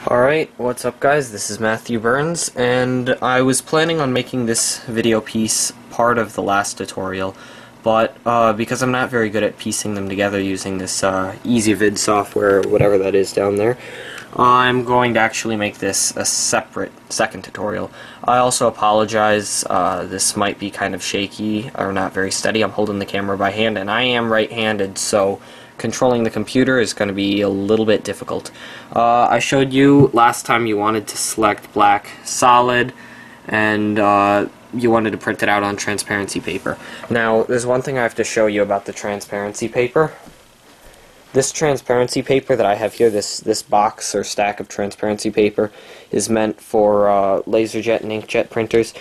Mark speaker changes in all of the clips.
Speaker 1: Alright, what's up guys? This is Matthew Burns, and I was planning on making this video piece part of the last tutorial, but because I'm not very good at piecing them together using this EasyVid software, or whatever that is down there, I'm going to actually make this a separate second tutorial. I also apologize, this might be kind of shaky, or not very steady. I'm holding the camera by hand, and I am right-handed, so controlling the computer is going to be a little bit difficult. I showed you last time you wanted to select black solid, and you wanted to print it out on transparency paper. Now, there's one thing I have to show you about the transparency paper. This transparency paper that I have here, this box or stack of transparency paper, is meant for LaserJet and inkjet printers.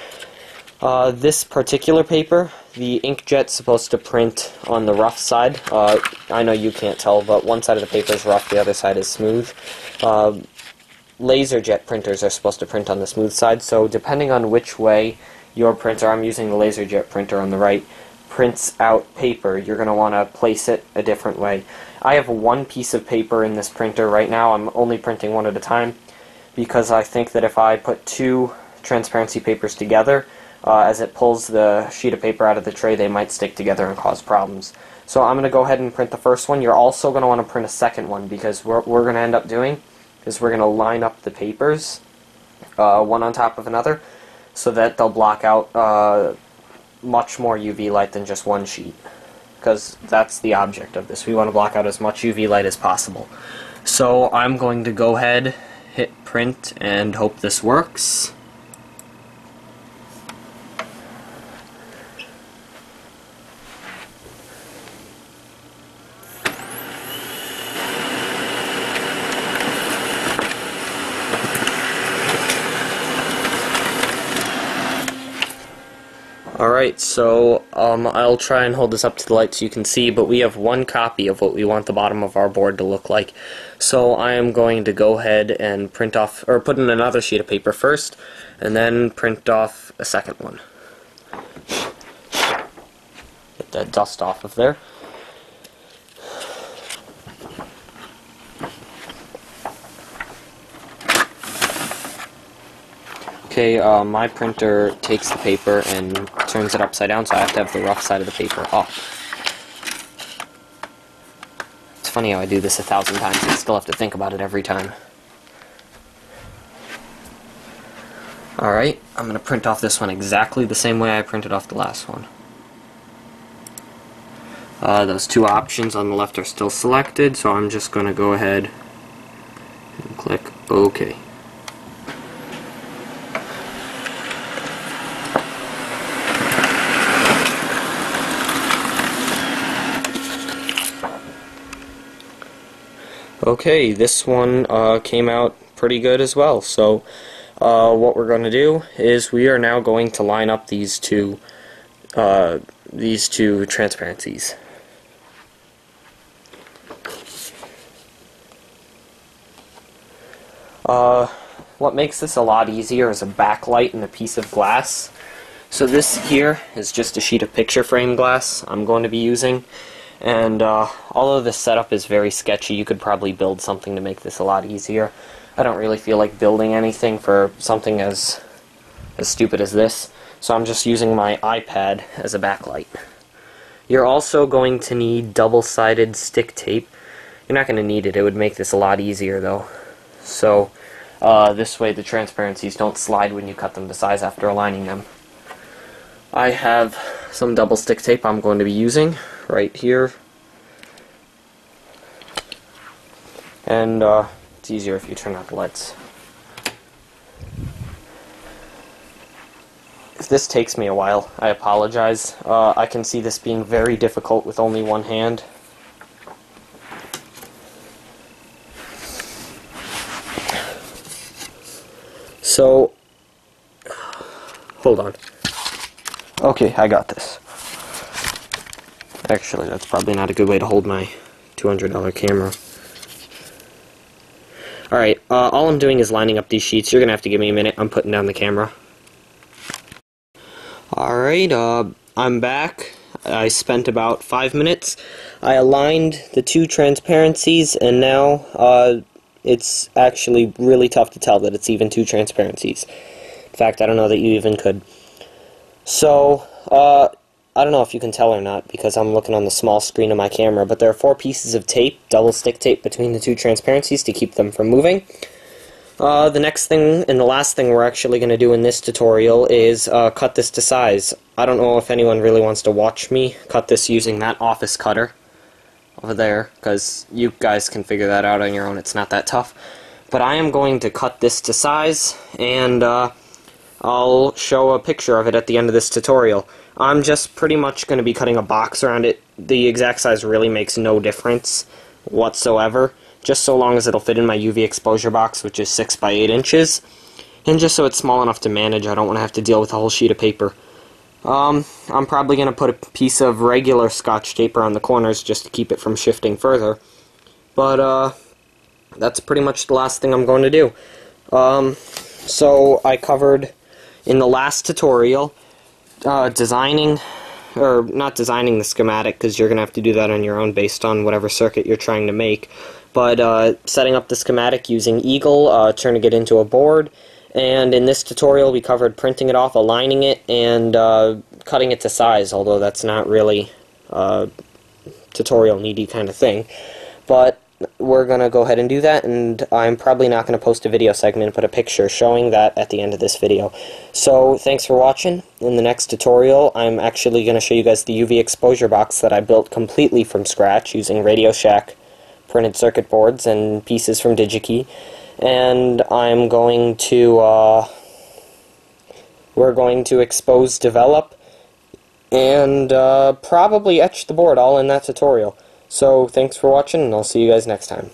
Speaker 1: This particular paper, the inkjet's supposed to print on the rough side. I know you can't tell, but one side of the paper is rough, the other side is smooth. LaserJet printers are supposed to print on the smooth side, so depending on which way your printer, I'm using the LaserJet printer on the right, prints out paper, you're going to want to place it a different way. I have one piece of paper in this printer right now. I'm only printing one at a time because I think that if I put two transparency papers together, as it pulls the sheet of paper out of the tray, they might stick together and cause problems. So I'm going to go ahead and print the first one. You're also going to want to print a second one, because what we're going to end up doing is we're going to line up the papers, one on top of another, so that they'll block out much more UV light than just one sheet, because that's the object of this. We want to block out as much UV light as possible. So I'm going to go ahead, hit print, and hope this works. Alright, so I'll try and hold this up to the light so you can see, but we have one copy of what we want the bottom of our board to look like. So I am going to go ahead and print off, or put in another sheet of paper first, and then print off a second one. Get that dust off of there. Okay, my printer takes the paper and turns it upside down, so I have to have the rough side of the paper up. It's funny how I do this 1,000 times and still have to think about it every time. Alright, I'm going to print off this one exactly the same way I printed off the last one. Those two options on the left are still selected, so I'm just going to go ahead and click OK. Okay, this one came out pretty good as well. So what we're going to do is we are now going to line up these two transparencies. What makes this a lot easier is a backlight and a piece of glass. So this here is just a sheet of picture frame glass I'm going to be using. And although this setup is very sketchy, you could probably build something to make this a lot easier. I don't really feel like building anything for something as stupid as this, so I'm just using my iPad as a backlight. You're also going to need double-sided stick tape. You're not going to need it. It would make this a lot easier, though. So this way the transparencies don't slide when you cut them to size after aligning them. I have some double stick tape I'm going to be using right here, and it's easier if you turn out the lights. If this takes me a while, I apologize. I can see this being very difficult with only one hand. So, hold on. Okay, I got this. Actually, that's probably not a good way to hold my $200 camera. Alright, all I'm doing is lining up these sheets. You're going to have to give me a minute. I'm putting down the camera. Alright, I'm back. I spent about 5 minutes. I aligned the two transparencies, and now It's actually really tough to tell that it's even two transparencies. In fact, I don't know that you even could. So, I don't know if you can tell or not because I'm looking on the small screen of my camera, but there are 4 pieces of tape, double stick tape, between the two transparencies to keep them from moving. The next thing and the last thing we're actually going to do in this tutorial is cut this to size. I don't know if anyone really wants to watch me cut this using that office cutter over there, because you guys can figure that out on your own. It's not that tough. But I am going to cut this to size, and I'll show a picture of it at the end of this tutorial. I'm just pretty much going to be cutting a box around it. The exact size really makes no difference whatsoever, just so long as it'll fit in my UV exposure box, which is 6 by 8 inches, and just so it's small enough to manage. I don't want to have to deal with a whole sheet of paper. I'm probably going to put a piece of regular Scotch tape around the corners just to keep it from shifting further, but that's pretty much the last thing I'm going to do. So I covered in the last tutorial not designing the schematic, because you're going to have to do that on your own based on whatever circuit you're trying to make, but setting up the schematic using Eagle, turning it into a board, and in this tutorial we covered printing it off, aligning it, and cutting it to size, although that's not really a tutorial needy kind of thing. But we're going to go ahead and do that, and I'm probably not going to post a video segment and put a picture showing that at the end of this video. So thanks for watching. In the next tutorial I'm actually going to show you guys the UV exposure box that I built completely from scratch using Radio Shack printed circuit boards and pieces from DigiKey, and I'm going to we're going to expose, develop, and probably etch the board all in that tutorial. So thanks for watching, and I'll see you guys next time.